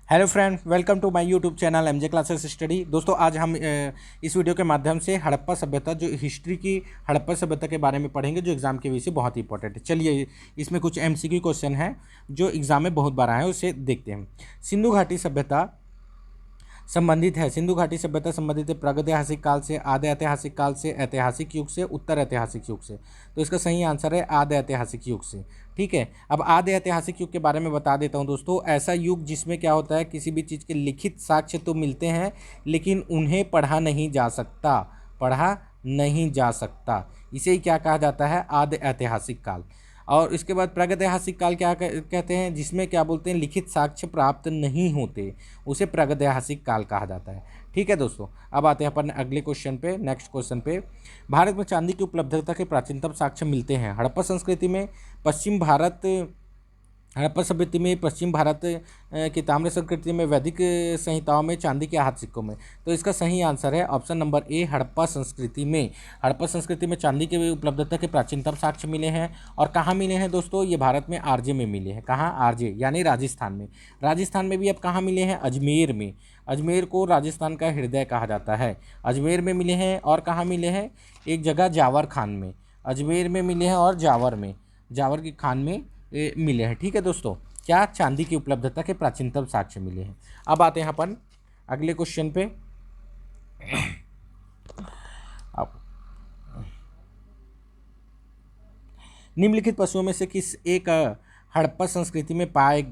Hello friend, welcome to my YouTube channel MJ classes study. दोस्तों, आज हम इस वीडियो के माध्यम से हड़प्पा सभ्यता, जो हिस्ट्री की हड़प्पा सभ्यता के बारे में पढ़ेंगे, जो एग्जाम के वजह से बहुत ही इंपॉर्टेंट है। चलिए, इसमें कुछ एमसीक्यू क्वेश्चन है जो एग्जाम में बहुत बार आए हैं, उसे देखते हैं। सिंधु घाटी सभ्यता संबंधित है। सिंधु घाटी सभ्यता संबंधित है प्रागैतिहासिक काल से, आद्य ऐतिहासिक काल से, ऐतिहासिक युग से, उत्तर ऐतिहासिक युग से। तो इसका सही आंसर है आद्य ऐतिहासिक युग से। ठीक है, अब आद्य ऐतिहासिक युग के बारे में बता देता हूँ दोस्तों। ऐसा युग जिसमें क्या होता है, किसी भी चीज़ के लिखित साक्ष्य तो मिलते हैं लेकिन उन्हें पढ़ा नहीं जा सकता। पढ़ा नहीं जा सकता, इसे ही क्या कहा जाता है, आद्य ऐतिहासिक काल। और इसके बाद प्रागैतिहासिक काल क्या कहते हैं, जिसमें क्या बोलते हैं, लिखित साक्ष्य प्राप्त नहीं होते, उसे प्रागैतिहासिक काल कहा जाता है। ठीक है दोस्तों, अब आते हैं अपन अगले क्वेश्चन पे, नेक्स्ट क्वेश्चन पे। भारत में चांदी की उपलब्धता के प्राचीनतम साक्ष्य मिलते हैं हड़प्पा संस्कृति में, पश्चिम भारत, हड़प्पा सभ्यता में, पश्चिम भारत की ताम्र संस्कृति में, वैदिक संहिताओं में, चांदी के हाथ सिक्कों में। तो इसका सही आंसर है ऑप्शन नंबर ए, हड़प्पा संस्कृति में। हड़प्पा संस्कृति में चांदी की उपलब्धता के प्राचीनतम साक्ष्य मिले हैं। और कहाँ मिले हैं दोस्तों, ये भारत में आरजे में मिले हैं। कहाँ, आरजे यानी राजस्थान में। राजस्थान में भी अब कहाँ मिले हैं, अजमेर में। अजमेर को राजस्थान का हृदय कहा जाता है, अजमेर में मिले हैं। और कहाँ मिले हैं, एक जगह जावर खान में, अजमेर में मिले हैं और जावर में, जावर की खान में मिले हैं। ठीक है दोस्तों, क्या चांदी की उपलब्धता के प्राचीनतम साक्ष्य मिले हैं। अब आते हैं अपन अगले क्वेश्चन पे। अब निम्नलिखित पशुओं में से किस एक हड़प्पा संस्कृति में पाए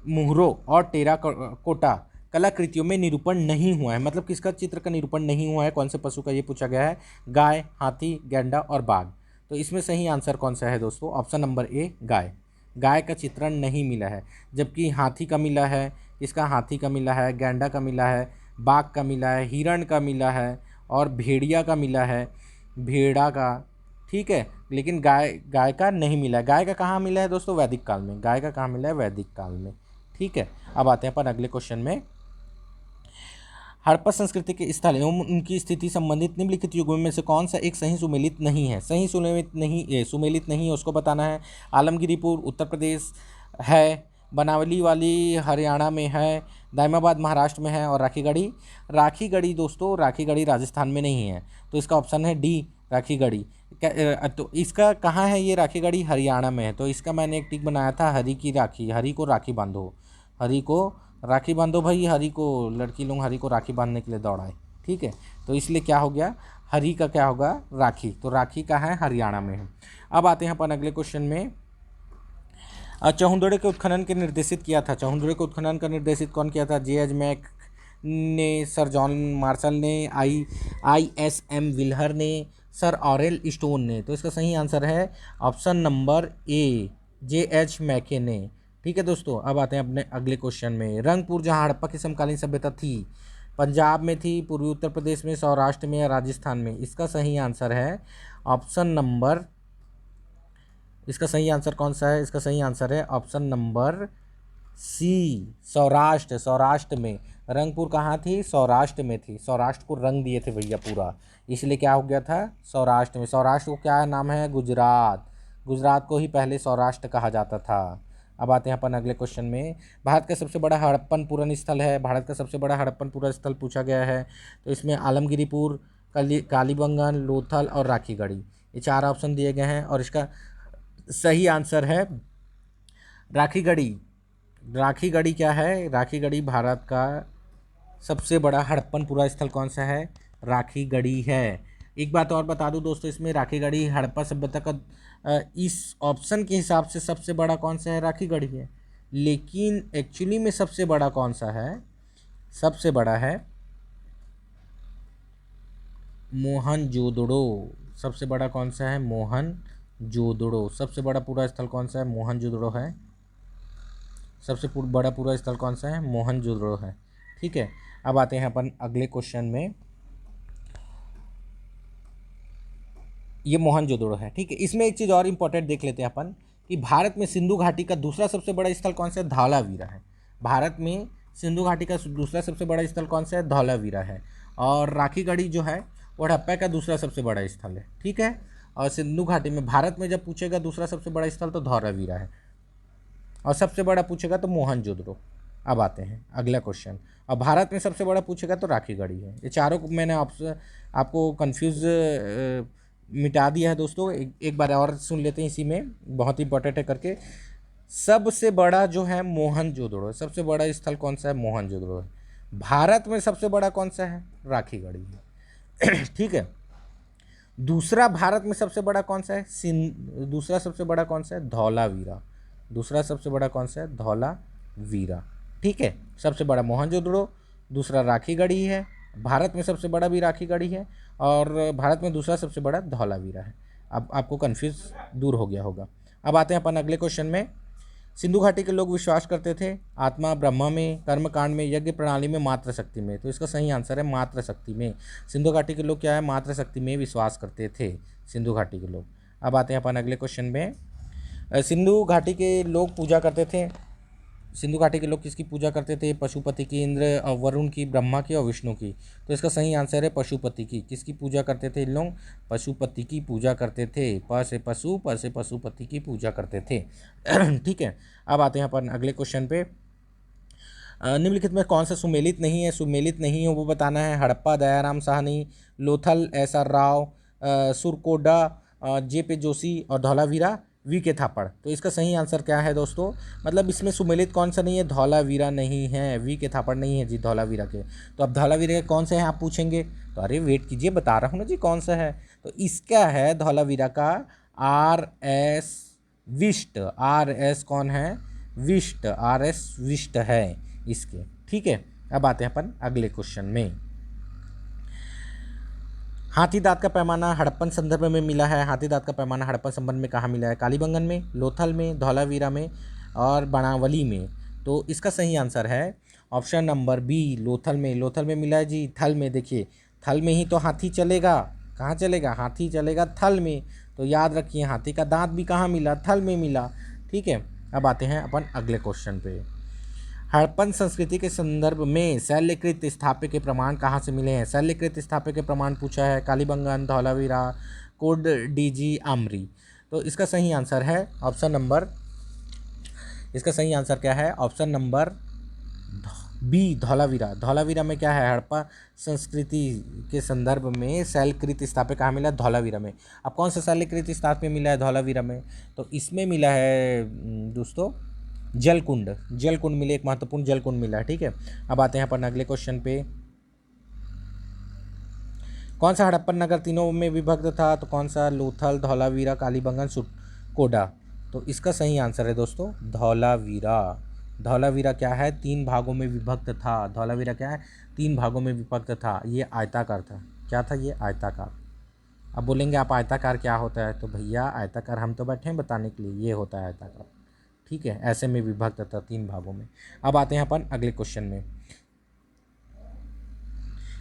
मुहरों और टेराकोटा कलाकृतियों में निरूपण नहीं हुआ है, मतलब किसका चित्र का निरूपण नहीं हुआ है, कौन से पशु का, ये पूछा गया है। गाय, हाथी, गैंडा और बाघ। तो इसमें सही आंसर कौन सा है दोस्तों, ऑप्शन नंबर ए, गाय। गाय का चित्रण नहीं मिला है, जबकि हाथी का मिला है। इसका हाथी का मिला है, गैंडा का मिला है, बाघ का मिला है, हिरण का मिला है और भेड़िया का मिला है, भेड़ा का। ठीक है, लेकिन गाय गाय का नहीं मिला है। गाय का कहाँ मिला है दोस्तों, वैदिक काल में। गाय का कहाँ मिला है, वैदिक काल में। ठीक है, अब आते हैं अपन अगले क्वेश्चन में। हड़प्पा संस्कृति के स्थल एवं उनकी स्थिति संबंधित निम्नलिखित युगों में से कौन सा एक सही सुमेलित नहीं है। सही सुमेलित नहीं है, उसको बताना है। आलमगिरीपुर उत्तर प्रदेश है, बनावली वाली हरियाणा में है, दाइमाबाद महाराष्ट्र में है और राखीगढ़ी दोस्तों, राखीगढ़ी राजस्थान में नहीं है। तो इसका ऑप्शन है डी, राखीगढ़ी। तो इसका कहाँ है, ये राखीगढ़ी हरियाणा में है। तो इसका मैंने एक टिक बनाया था, हरी की राखी, हरी को राखी बांधो, हरी को राखी बांधो भाई, हरी को, लड़की लोग हरी को राखी बांधने के लिए दौड़ाए। ठीक है, तो इसलिए क्या हो गया, हरी का क्या होगा, राखी। तो राखी का है, हरियाणा में है। अब आते हैं अपन अगले क्वेश्चन में। चहुंदड़े के उत्खनन के निर्देशित किया था, चहुंदड़े के उत्खनन का निर्देशित कौन किया था, जे एच मैक ने, सर जॉन मार्शल ने, ISM विल्हर ने, सर ऑरेल स्टोन ने। तो इसका सही आंसर है ऑप्शन नंबर ए, JH मैके ने। ठीक है दोस्तों, अब आते हैं अपने अगले क्वेश्चन में। रंगपुर जहाँ हड़प्पा की समकालीन सभ्यता थी, पंजाब में थी, पूर्वी उत्तर प्रदेश में, सौराष्ट्र में या राजस्थान में। इसका सही आंसर है ऑप्शन नंबर, इसका सही आंसर कौन सा है, इसका सही आंसर है option number C, Saurashtra. Saurashtra में रंगपुर कहाँ थी, सौराष्ट्र में थी। सौराष्ट्र को रंग दिए थे भैया पूरा, इसलिए क्या हो गया था, सौराष्ट्र में। सौराष्ट्र को क्या नाम है, गुजरात। गुजरात को ही पहले सौराष्ट्र कहा जाता था। अब आते हैं अपन अगले क्वेश्चन में। भारत का सबसे बड़ा हड़प्पन पूरण स्थल है, भारत का सबसे बड़ा हड़प्पन पूरण स्थल पूछा गया है। तो इसमें आलमगिरीपुर, कालीबंगन, लोथल और राखीगढ़ी, ये चार ऑप्शन दिए गए हैं। और इसका सही आंसर है राखीगढ़ी। राखीगढ़ी क्या है, राखीगढ़ी भारत का सबसे बड़ा हड़प्पन पूरा स्थल कौन सा है, राखीगढ़ी है। एक बात और बता दूं दोस्तों, इसमें राखीगढ़ी हड़प्पा सभ्यता का इस ऑप्शन के हिसाब से सबसे बड़ा कौन सा है, राखीगढ़ी है। लेकिन एक्चुअली में सबसे बड़ा कौन सा है, सबसे बड़ा है मोहनजोदड़ो। सबसे बड़ा कौन सा है, मोहनजोदड़ो। सबसे बड़ा पूरा स्थल कौन सा है, मोहनजोदड़ो है। सबसे बड़ा पूरा स्थल कौन सा है, मोहनजोदड़ो है। ठीक है, अब आते हैं अपन अगले क्वेश्चन में। ये मोहनजोदड़ो है। ठीक है, इसमें एक चीज़ और इम्पोर्टेंट देख लेते हैं अपन कि भारत में सिंधु घाटी का दूसरा सबसे बड़ा स्थल कौन सा है, धौलावीरा है। भारत में सिंधु घाटी का दूसरा सबसे बड़ा स्थल कौन सा है, धौलावीरा है। और राखीगढ़ी जो है वो हड़प्पा का दूसरा सबसे बड़ा स्थल है। ठीक है, और सिंधु घाटी में भारत में जब पूछेगा दूसरा सबसे बड़ा स्थल तो धौलावीरा है, और सबसे बड़ा पूछेगा तो मोहनजोदड़ो। अब आते हैं अगला क्वेश्चन। अब भारत में सबसे बड़ा पूछेगा तो राखीगढ़ी है। ये चारों को मैंने आपको कंफ्यूज मिटा दिया है दोस्तों। एक बार और सुन लेते हैं, इसी में बहुत इंपॉर्टेंट है करके। सबसे बड़ा जो है मोहनजोदड़ो, सबसे बड़ा स्थल कौन सा है? मोहनजोदड़ो है। भारत में सबसे बड़ा कौन सा है? राखीगढ़ी है। ठीक है। दूसरा भारत में सबसे बड़ा कौन सा है? दूसरा सबसे बड़ा कौन सा है? धौलावीरा। दूसरा सबसे बड़ा कौन सा है? धौलावीरा। ठीक है। सबसे बड़ा मोहनजोदड़ो, दूसरा राखीगढ़ी है, भारत में सबसे बड़ा भी राखीगढ़ी है, और भारत में दूसरा सबसे बड़ा धौलावीरा है। अब आपको कन्फ्यूज दूर हो गया होगा। अब आते हैं अपन अगले क्वेश्चन में। सिंधु घाटी के लोग विश्वास करते थे आत्मा ब्रह्मा में, कर्मकांड में, यज्ञ प्रणाली में, मात्र शक्ति में। तो इसका सही आंसर है मात्र शक्ति में। सिंधु घाटी के लोग क्या है? मात्र शक्ति में विश्वास करते थे सिंधु घाटी के लोग। अब आते हैं अपन अगले क्वेश्चन में। सिंधु घाटी के लोग पूजा करते थे, सिंधु घाटी के लोग किसकी पूजा करते थे? पशुपति की, इंद्र और वरुण की, ब्रह्मा की और विष्णु की। तो इसका सही आंसर है पशुपति की। किसकी पूजा करते थे इन लोग? पशुपति की पूजा करते थे। प से पशु, प से पशुपति की पूजा करते थे। ठीक है। अब आते हैं अपन अगले क्वेश्चन पे। निम्नलिखित में कौन सा सुमेलित नहीं है? सुमेलित नहीं है वो बताना है। Harappa Dayaram Sahni, Lothal SR Rao, Surkotada JP. जोशी, और धौलावीरा वी.के. थापड़। तो इसका सही आंसर क्या है दोस्तों? मतलब इसमें सुमेलित कौन सा नहीं है? धौलावीरा नहीं है, वी.के. थापड़ नहीं है जी धौलावीरा के। तो अब धौलावीरा के कौन से हैं आप पूछेंगे, तो अरे वेट कीजिए, बता रहा हूँ ना जी कौन सा है। तो इसका है धौलावीरा का R.S. विष्ट। R.S. कौन है? विष्ट। R.S. विष्ट है इसके। ठीक है। अब आते हैं अपन अगले क्वेश्चन में। हाथी दांत का पैमाना हड़प्पन संदर्भ में मिला है। हाथी दांत का पैमाना हड़प्पन संबंध में कहाँ मिला है? कालीबंगन में, लोथल में, धौलावीरा में और बनावली में। तो इसका सही आंसर है ऑप्शन नंबर बी, लोथल में। लोथल में मिला है जी। थल में देखिए, थल में ही तो हाथी चलेगा। कहाँ चलेगा? हाथी चलेगा थल में। तो याद रखिए, हाथी का दांत भी कहाँ मिला? थल में मिला। ठीक है। अब आते हैं अपन अगले क्वेश्चन पे। हड़प्पन संस्कृति के संदर्भ में शैल्यकृत स्थापत्य के प्रमाण कहाँ से मिले हैं? शैल्यकृत स्थापत्य के प्रमाण पूछा है। Kalibangan, Dholavira, code DG, Amri. तो इसका सही आंसर है ऑप्शन नंबर, इसका सही आंसर क्या है? Option number B, Dholavira. Dholavira में क्या है? हड़प्पा संस्कृति के संदर्भ में शैलकृत स्थापत्य कहाँ मिला? धौलावीरा में। अब कौन सा शैलकृत स्थापत्य मिला है धौलावीरा में? तो इसमें मिला है दोस्तों जलकुंड। जलकुंड मिले, एक महत्वपूर्ण जलकुंड मिला है। ठीक है। अब आते हैं अपन अगले क्वेश्चन पे। कौन सा हड़प्पन नगर तीनों में विभक्त था? तो कौन सा? लोथल, धौलावीरा, कालीबंगन, सुरकोडा। तो इसका सही आंसर है दोस्तों धौलावीरा। धौलावीरा क्या है? 3 भागों में विभक्त था। धौलावीरा क्या है? 3 भागों में विभक्त था। ये आयताकार था। क्या था ये? आयताकार। अब बोलेंगे आप आयताकार क्या होता है? तो भैया आयताकार हम तो बैठे हैं बताने के लिए, ये होता है आयताकार। ठीक है। ऐसे में विभक्त था 3 भागों में। अब आते हैं अपन अगले क्वेश्चन में।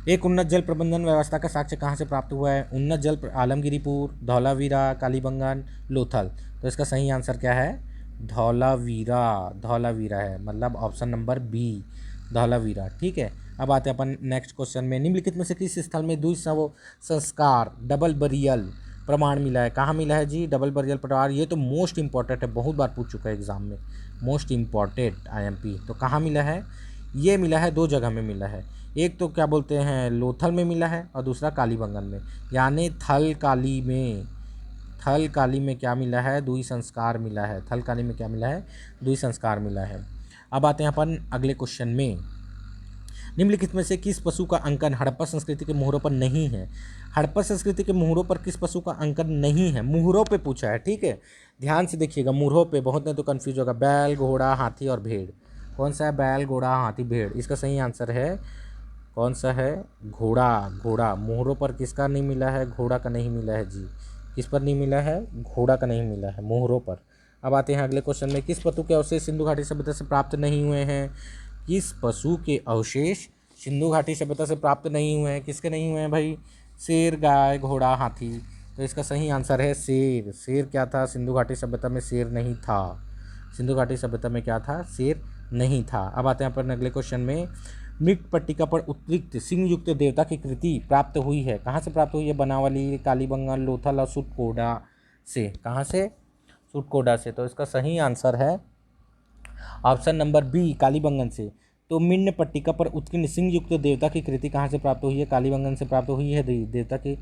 एक उन्नत जल प्रबंधन व्यवस्था का साक्ष्य कहाँ से प्राप्त हुआ है? उन्नत जल आलमगिरीपुर, धौलावीरा, कालीबंगन, लोथल। तो इसका सही आंसर क्या है? धौलावीरा। धौलावीरा है, मतलब ऑप्शन नंबर बी, धौलावीरा। ठीक है। अब आते हैं अपन नेक्स्ट क्वेश्चन में। निम्नलिखित में से किस स्थल में द्विशव संस्कार डबल बरियल प्रमाण मिला है? कहाँ मिला है जी डबल बरियल प्रमाण? ये तो मोस्ट इंपॉर्टेंट है, बहुत बार पूछ चुका है एग्जाम में, मोस्ट इंपॉर्टेंट IMP। तो कहाँ मिला है? ये मिला है 2 जगह में मिला है। एक तो क्या बोलते हैं लोथल में मिला है, और दूसरा कालीबंगन में, यानी थल काली में। थल काली में क्या मिला है? द्वि संस्कार मिला है। थल काली में क्या मिला है? द्वि संस्कार मिला है। अब आते हैं अपन अगले क्वेश्चन में। निम्नलिखित में से किस पशु का अंकन हड़प्पा संस्कृति के मोहरों पर नहीं है? हड़प्पा संस्कृति के मोहरों पर किस पशु का अंकन नहीं है? मोहरों पे पूछा है। ठीक है। ध्यान से देखिएगा, मोहरों पे बहुत नहीं तो कन्फ्यूज होगा। बैल, घोड़ा, हाथी और भेड़। कौन सा है? बैल, घोड़ा, हाथी, भेड़। इसका सही आंसर है कौन सा है? घोड़ा। घोड़ा। मोहरों पर किसका नहीं मिला है? घोड़ा का नहीं मिला है जी। किस पर नहीं मिला है? घोड़ा का नहीं मिला है, मोहरों पर। अब आते हैं अगले क्वेश्चन में। किस पशु के अवशेष सिंधु घाटी सभ्यता से प्राप्त नहीं हुए हैं? किस पशु के अवशेष सिंधु घाटी सभ्यता से प्राप्त नहीं हुए हैं? किसके नहीं हुए हैं भाई? शेर, गाय, घोड़ा, हाथी। तो इसका सही आंसर है शेर। शेर क्या था? सिंधु घाटी सभ्यता में शेर नहीं था। सिंधु घाटी सभ्यता में क्या था? शेर नहीं था। अब आते हैं अपन अगले क्वेश्चन में। मृत पट्टिका पर उत्कृष्ट सिंह युक्त देवता की कृति प्राप्त हुई है? कहाँ से प्राप्त हुई है? बनावली, कालीबंगन, लोथल और सुरकोडा से। कहाँ से? सुरकोडा से। तो इसका सही आंसर है ऑप्शन नंबर बी कालीबंगन से। तो मिन्न पट्टिका पर उत्कीर्ण सिंह युक्त देवता की कृति कहाँ से प्राप्त हुई है? कालीबंगन से प्राप्त हुई है देवता की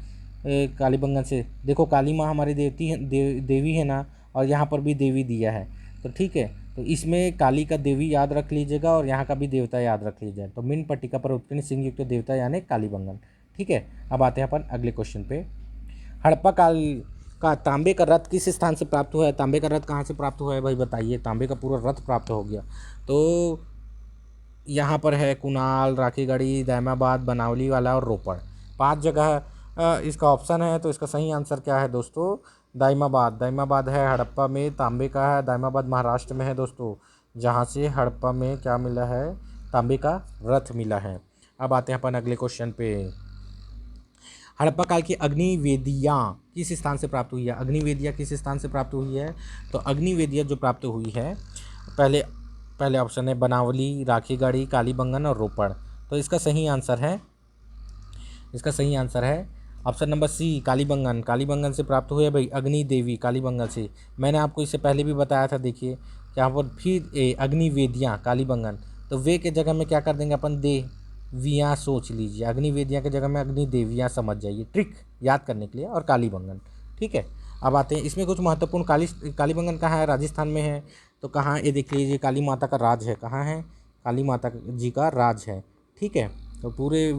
कालीबंगन से। देखो काली माँ हमारी देवती है, देवी है ना, और यहाँ पर भी देवी दिया है, तो ठीक है। तो इसमें काली का देवी याद रख लीजिएगा और यहाँ का भी देवता याद रख लीजिएगा। तो मिन्न पट्टिका पर उत्कीर्ण सिंह युक्त देवता यानी कालीबंगन, ठीक है। अब आते हैं अपन अगले क्वेश्चन पे। हड़प्पा काल का तांबे का रथ किस स्थान से प्राप्त हुआ है? तांबे का रथ कहाँ से प्राप्त हुआ है भाई बताइए? तांबे का पूरा रथ प्राप्त हो गया तो यहाँ पर है कुणाल, राखीगढ़ी, दैमाबाद, बनावली वाला और रोपड़, 5 जगह इसका ऑप्शन है। तो इसका सही आंसर क्या है दोस्तों? दाइमाबाद। दाइमाबाद है हड़प्पा में तांबे का है। दाइमाबाद महाराष्ट्र में है दोस्तों, जहाँ से हड़प्पा में क्या मिला है? तांबे का रथ मिला है। अब आते हैं अपन अगले क्वेश्चन पे। हड़प्पा काल की अग्निवेदियाँ किस स्थान से प्राप्त हुई है? अग्निवेदियाँ किस स्थान से प्राप्त हुई है? तो अग्निवेदियाँ जो प्राप्त हुई है, पहले ऑप्शन है बनावली, राखीगढ़ी, कालीबंगन और रोपड़। तो इसका सही आंसर है option number C Kalibangan. Kalibangan से प्राप्त हुए भाई अग्नि देवी कालीबंगन से। मैंने आपको इससे पहले भी बताया था, देखिए यहाँ पर फिर अग्निवेदियाँ कालीबंगन, तो वे के जगह में क्या कर देंगे अपन? देवियाँ सोच लीजिए, अग्निवेदियाँ के जगह में अग्नि देवियाँ समझ जाइए, ट्रिक याद करने के लिए, और कालीबंगन, ठीक है। अब आते हैं इसमें कुछ महत्वपूर्ण। कालीबंगन कहाँ है? राजस्थान में है। तो कहाँ? ये देख लीजिए, काली माता का राज है। कहाँ है? काली माता जी का राज है, ठीक है। तो पूरे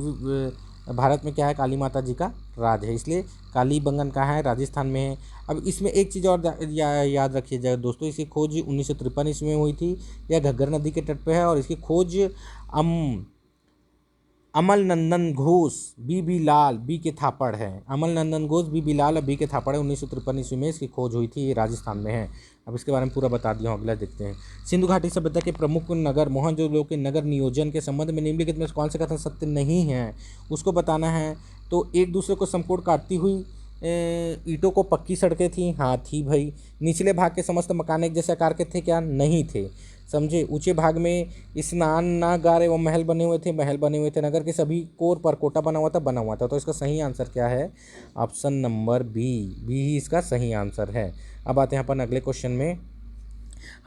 भारत में क्या है? काली माता जी का राज है, इसलिए कालीबंगन कहाँ है? राजस्थान में है। अब इसमें एक चीज़ और याद रखिए जाए दोस्तों, इसकी खोज 1953 ईस्वी में हुई थी। यह घग्गर नदी के तट पे है और इसकी खोज अमल नंदन घोष, बी लाल, बी के थापड़ है। अमल नंदन घोष, बी लाल और बी के थापड़ है। 1953 ईस्वी में इसकी खोज हुई थी। ये राजस्थान में है। अब इसके बारे में पूरा बता दिया हूँ, अगला देखते हैं। सिंधु घाटी सभ्यता के प्रमुख नगर मोहनजोदड़ो के नगर नियोजन के संबंध में निम्नलिखित में कौन से कथन सत्य नहीं है, उसको बताना है। तो एक दूसरे को समकोण काटती हुई ईंटों को पक्की सड़कें थी, हाँ थी भाई। निचले भाग के समस्त मकान एक जैसे आकार के थे क्या? नहीं थे, समझे। ऊंचे भाग में स्नानागार एवं महल बने हुए थे। नगर के सभी कोर पर कोटा बना हुआ था। तो इसका सही आंसर क्या है? ऑप्शन नंबर बी ही इसका सही आंसर है। अब आते हैं अपन अगले क्वेश्चन में।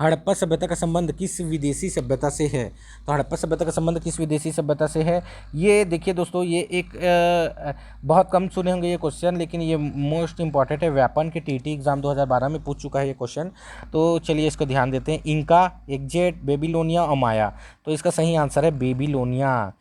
हड़प्पा सभ्यता का संबंध किस विदेशी सभ्यता से है? तो हड़प्पा सभ्यता का संबंध किस विदेशी सभ्यता से है? ये देखिए दोस्तों, ये एक बहुत कम सुने होंगे ये क्वेश्चन, लेकिन ये मोस्ट इंपॉर्टेंट है। व्यापन के टीटी एग्जाम 2012 में पूछ चुका है ये क्वेश्चन। तो चलिए इसको ध्यान देते हैं। इंका, एग्जेट, बेबीलोनिया और माया। तो इसका सही आंसर है बेबीलोनिया।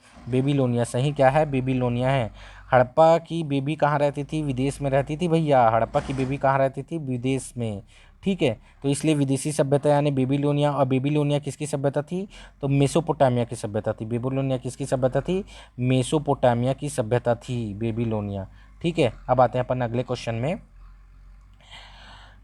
सही क्या है? बेबीलोनिया है। हड़प्पा की बेबी कहाँ रहती थी? विदेश में रहती थी भैया। हड़प्पा की बेबी कहाँ रहती थी? विदेश में, ठीक है। तो इसलिए विदेशी सभ्यता यानी बेबीलोनिया। और बेबीलोनिया किसकी सभ्यता थी? तो मेसोपोटामिया की सभ्यता थी। बेबीलोनिया किसकी सभ्यता थी? मेसोपोटामिया की सभ्यता थी बेबीलोनिया, ठीक है। अब आते हैं अपन अगले क्वेश्चन में।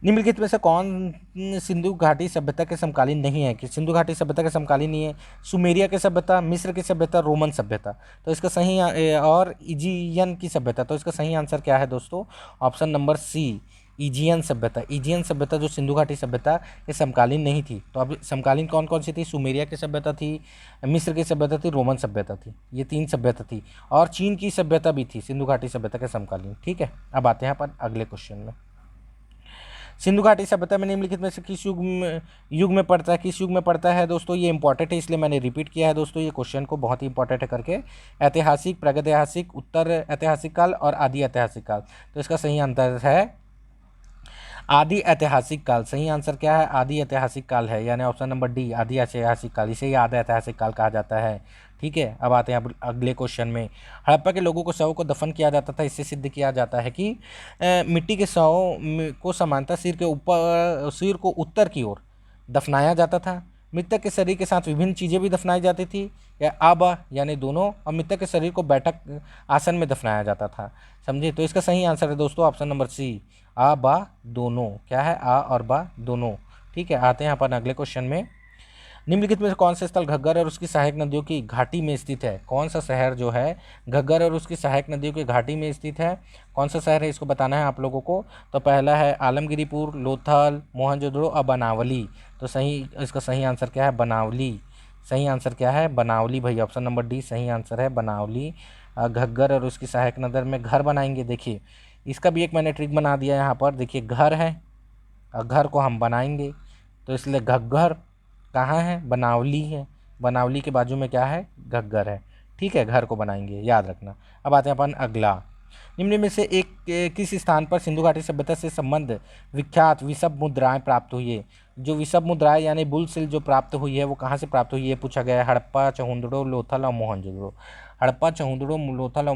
निम्नलिखित में से कौन सिंधु घाटी सभ्यता के समकालीन नहीं है? कि सिंधु घाटी सभ्यता के समकालीन नहीं है? सुमेरिया की सभ्यता, मिस्र की सभ्यता, रोमन सभ्यता। तो इसका सही और इजियन की सभ्यता। तो इसका सही आंसर क्या है दोस्तों? ऑप्शन नंबर सी इजियन सभ्यता जो सिंधु घाटी सभ्यता ये समकालीन नहीं थी। तो अब समकालीन कौन कौन सी थी? सुमेरिया की सभ्यता थी, मिस्र की सभ्यता थी, रोमन सभ्यता थी। ये 3 सभ्यता थी, और चीन की सभ्यता भी थी सिंधु घाटी सभ्यता के समकालीन, ठीक है। अब आते हैं अपन अगले क्वेश्चन में। सिंधु घाटी सभ्यता में निम्नलिखित में से किस युग में पड़ता है दोस्तों? ये इंपॉर्टेंट है, इसलिए मैंने रिपीट किया है दोस्तों। ये क्वेश्चन को बहुत ही इंपॉर्टेंट है करके। ऐतिहासिक, प्रागैतिहासिक, उत्तर ऐतिहासिक काल और आदि ऐतिहासिक काल। तो इसका सही आंसर है आदि ऐतिहासिक काल। सही आंसर क्या है? आदि ऐतिहासिक काल है, यानी ऑप्शन नंबर डी आदि ऐतिहासिक काल। इसे ही आदि ऐतिहासिक काल कहा जाता है, ठीक है। अब आते हैं अगले क्वेश्चन में। हड़प्पा के लोगों को शव को दफन किया जाता था, इससे सिद्ध किया जाता है कि मिट्टी के शव को समानता सिर को उत्तर की ओर दफनाया जाता था। मृतक के शरीर के साथ विभिन्न चीज़ें भी दफनाई जाती थी, या आबा यानी दोनों, और मृतक के शरीर को बैठक आसन में दफनाया जाता था, समझे। तो इसका सही आंसर है दोस्तों ऑप्शन नंबर सी आ बा दोनों। क्या है? आ और बा दोनों, ठीक है। आते हैं अपन अगले क्वेश्चन में। निम्नलिखित में से कौन सा स्थल घग्गर और उसकी सहायक नदियों की घाटी में स्थित है? कौन सा शहर जो है घग्गर और उसकी सहायक नदियों की घाटी में स्थित है? कौन सा शहर है, इसको बताना है आप लोगों को। तो पहला है आलमगिरीपुर, लोथल, मोहनजोदड़ो और बनावली। तो इसका सही आंसर क्या है? बनावली। सही आंसर क्या है? बनावली भैया। ऑप्शन नंबर डी सही आंसर है, बनावली। घग्गर और उसकी सहायक नदी में घर बनाएंगे। देखिए इसका भी एक मैंने ट्रिक बना दिया यहाँ पर। देखिए घर है और घर को हम बनाएंगे, तो इसलिए घग्गर कहाँ है? बनावली है। बनावली के बाजू में क्या है? घग्गर है। ठीक है, घर को बनाएंगे, याद रखना। अब आते हैं अपन अगला। निम्न में से एक किस स्थान पर सिंधु घाटी सभ्यता से संबंध विख्यात विषभ मुद्राएं प्राप्त हुई है? जो विषभ मुद्राएं यानी बुल सिल जो प्राप्त हुई है वो कहाँ से प्राप्त हुई है पूछा गया है। हड़प्पा, चहुंदड़ो, लोथल और मोहनजोदड़ो। हड़प्पा, चहुंदड़ो, लोथल और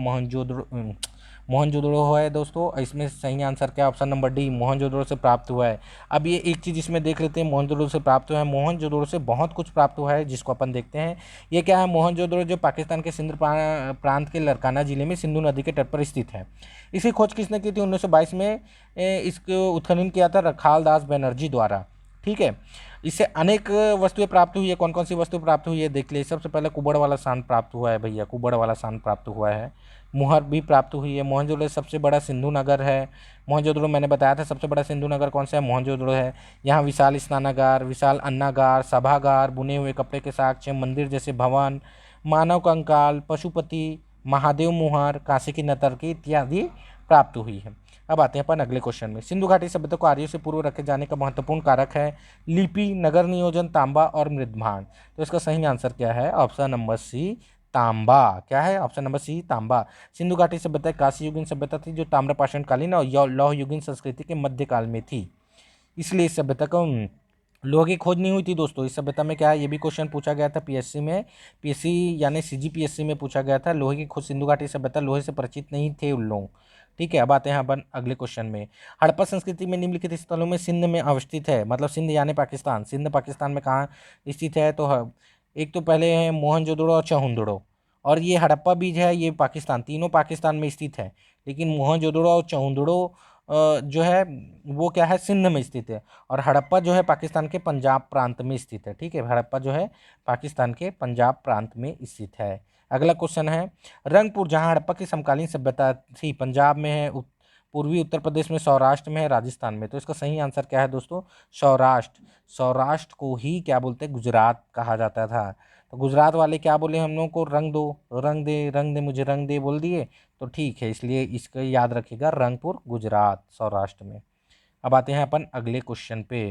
मोहनजोदड़ो है दोस्तों। इसमें सही आंसर क्या? ऑप्शन नंबर डी, मोहनजोदड़ो से प्राप्त हुआ है। अब ये एक चीज़ इसमें देख लेते हैं, मोहनजोदड़ो से प्राप्त हुआ है। मोहनजोदड़ो से बहुत कुछ प्राप्त हुआ है जिसको अपन देखते हैं। ये क्या है? मोहनजोदड़ो जो पाकिस्तान के सिंध प्रांत के लरकाना जिले में सिंधु नदी के तट पर स्थित है। इसकी खोज किसने की थी? 1922 में इसको उत्खनन किया था रखाल दास बनर्जी द्वारा। ठीक है, इससे अनेक वस्तुएं प्राप्त हुई है। कौन कौन सी वस्तु प्राप्त हुई है देख ले। सबसे पहले कुबड़ वाला सांड प्राप्त हुआ है भैया, कुबड़ वाला सांड प्राप्त हुआ है। मुहर भी प्राप्त हुई है। मोहनजोदड़ो सबसे बड़ा सिंधु नगर है। मोहनजोदड़ो मैंने बताया था सबसे बड़ा सिंधु नगर कौन सा है? मोहनजोदड़ो है। यहाँ विशाल स्नानागार, विशाल अन्नागार, सभागार, बुने हुए कपड़े के साक्ष्य, मंदिर जैसे भवन, मानव कंकाल, पशुपति, महादेव मुहर, कांसे की नतर्की इत्यादि प्राप्त हुई है। अब आते हैं अपन अगले क्वेश्चन में। सिंधु घाटी सभ्यता को आर्यों से पूर्व रखे जाने का महत्वपूर्ण कारक है लिपि, नगर नियोजन, तांबा और मृदभांड। तो इसका सही आंसर क्या है? ऑप्शन नंबर सी, तांबा। क्या है? ऑप्शन नंबर सी, तांबा। सिंधु घाटी सभ्यता कांस्य युगीन सभ्यता थी जो ताम्रपाषाणकालीन और लौह युगीन संस्कृति के मध्यकाल में थी, इसलिए इस सभ्यता को लोहे की खोज नहीं हुई थी दोस्तों। इस सभ्यता में क्या है? ये भी क्वेश्चन पूछा गया था पीएससी में, पीएससी यानी सीजीपीएससी में पूछा गया था। लोहे की खोज, सिंधु घाटी सभ्यता लोहे से परिचित नहीं थे उन लोग। ठीक है, अब आते हैं अपन अगले क्वेश्चन में। हड़प्पा संस्कृति में निम्नलिखित स्थलों में सिंध में अवस्थित है, मतलब सिंध यानी पाकिस्तान, सिंध पाकिस्तान में कहाँ स्थित है? तो एक तो पहले है मोहनजोदड़ो और चहुंदड़ो, और ये हड़प्पा बीज है ये पाकिस्तान, तीनों पाकिस्तान में स्थित है। लेकिन मोहनजोदड़ो और चहुंदड़ो जो है वो क्या है? सिंध में स्थित है। और हड़प्पा जो है पाकिस्तान के पंजाब प्रांत में स्थित है। ठीक है, हड़प्पा जो है पाकिस्तान के पंजाब प्रांत में स्थित है। अगला क्वेश्चन है, रंगपुर जहाँ हड़प्पा की समकालीन सभ्यता थी पंजाब में है, पूर्वी उत्तर प्रदेश में, सौराष्ट्र में है, राजस्थान में। तो इसका सही आंसर क्या है दोस्तों? सौराष्ट्र। सौराष्ट्र को ही क्या बोलते हैं? गुजरात कहा जाता था। तो गुजरात वाले क्या बोले हम लोगों को? रंग दो, रंग दे मुझे रंग दे बोल दिए। तो ठीक है, इसलिए इसका याद रखिएगा, रंगपुर गुजरात सौराष्ट्र में। अब आते हैं अपन अगले क्वेश्चन पे।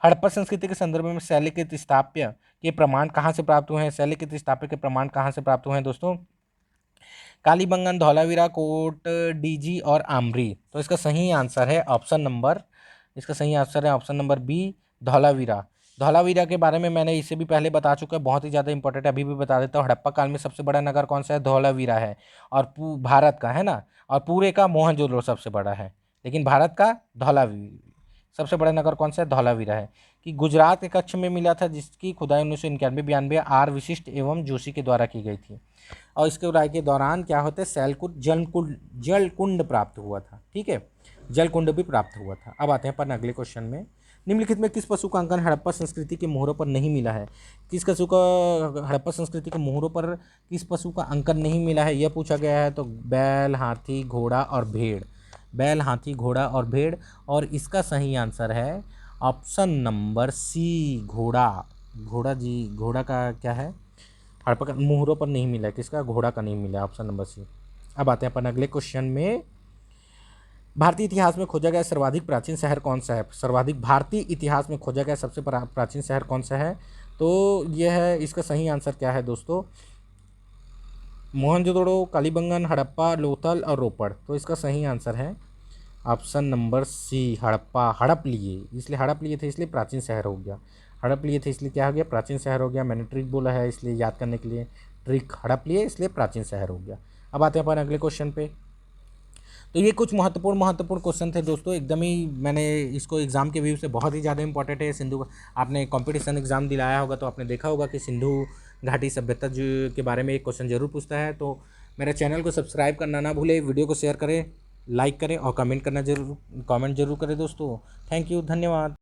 हड़प्पा संस्कृति के संदर्भ में शैलकृत स्थापत्य के प्रमाण कहाँ से प्राप्त हुए हैं? शैलकृत स्थापत्य के प्रमाण कहाँ से प्राप्त हुए हैं दोस्तों? कालीबंगन, धौलावीरा, कोट डीजी और आमरी। तो इसका सही आंसर है ऑप्शन नंबर, इसका सही आंसर है option number B, Dholavira. Dholavira के बारे में मैंने इससे भी पहले बता चुका है, बहुत ही ज़्यादा इंपॉर्टेंट है, अभी भी बता देता हूँ। हड़प्पा काल में सबसे बड़ा नगर कौन सा है? धौलावीरा है। और भारत का है ना, और पूरे का मोहनजोदड़ो सबसे बड़ा है, लेकिन भारत का धौलावीरा सबसे बड़ा नगर कौन सा है? धौलावीरा है। कि गुजरात के कच्छ में मिला था जिसकी खुदाई 1991-92 आर विशिष्ट एवं जोशी के द्वारा की गई थी। और इसके खुदाई के दौरान क्या होता है? शैलकुंड जलकुंड प्राप्त हुआ था। ठीक है, जलकुंड भी प्राप्त हुआ था। अब आते हैं अपन अगले क्वेश्चन में। निम्नलिखित में किस पशु का अंकन हड़प्पा संस्कृति के मोहरों पर नहीं मिला है? किस पशु का हड़प्पा संस्कृति के मोहरों पर किस पशु का अंकन नहीं मिला है, यह पूछा गया है। तो बैल, हाथी, घोड़ा और भेड़। बैल, हाथी, घोड़ा और भेड़। और इसका सही आंसर है ऑप्शन नंबर सी, घोड़ा। घोड़ा जी, घोड़ा का क्या है? हड़प्पा का मोहरों पर नहीं मिला है। किसका? घोड़ा का नहीं मिला, ऑप्शन नंबर सी। अब आते हैं अपन अगले क्वेश्चन में। भारतीय इतिहास में खोजा गया सर्वाधिक प्राचीन शहर कौन सा है? सर्वाधिक भारतीय इतिहास में खोजा गया सबसे प्राचीन शहर कौन सा है? तो यह है, इसका सही आंसर क्या है दोस्तों? मोहनजोदड़ो, कालीबंगन, हड़प्पा, लोथल और रोपड़। तो इसका सही आंसर है ऑप्शन नंबर सी, हड़प्पा। हड़प लिए, इसलिए हड़प लिए थे इसलिए प्राचीन शहर हो गया। हड़प लिए थे इसलिए क्या हो गया? प्राचीन शहर हो गया। मैंने ट्रिक बोला है इसलिए याद करने के लिए, ट्रिक हड़प लिए इसलिए प्राचीन शहर हो गया। अब आते हैं अपन अगले क्वेश्चन पे। तो ये कुछ महत्वपूर्ण क्वेश्चन थे दोस्तों, एकदम ही मैंने इसको एग्ज़ाम के व्यू से बहुत ही ज़्यादा इंपॉर्टेंट है। सिंधु, आपने कंपटीशन एग्ज़ाम दिलाया होगा तो आपने देखा होगा कि सिंधु घाटी सभ्यता जो के बारे में एक क्वेश्चन जरूर पूछता है। तो मेरे चैनल को सब्सक्राइब करना ना भूले, वीडियो को शेयर करें, लाइक करें और कमेंट जरूर करें दोस्तों। थैंक यू, धन्यवाद।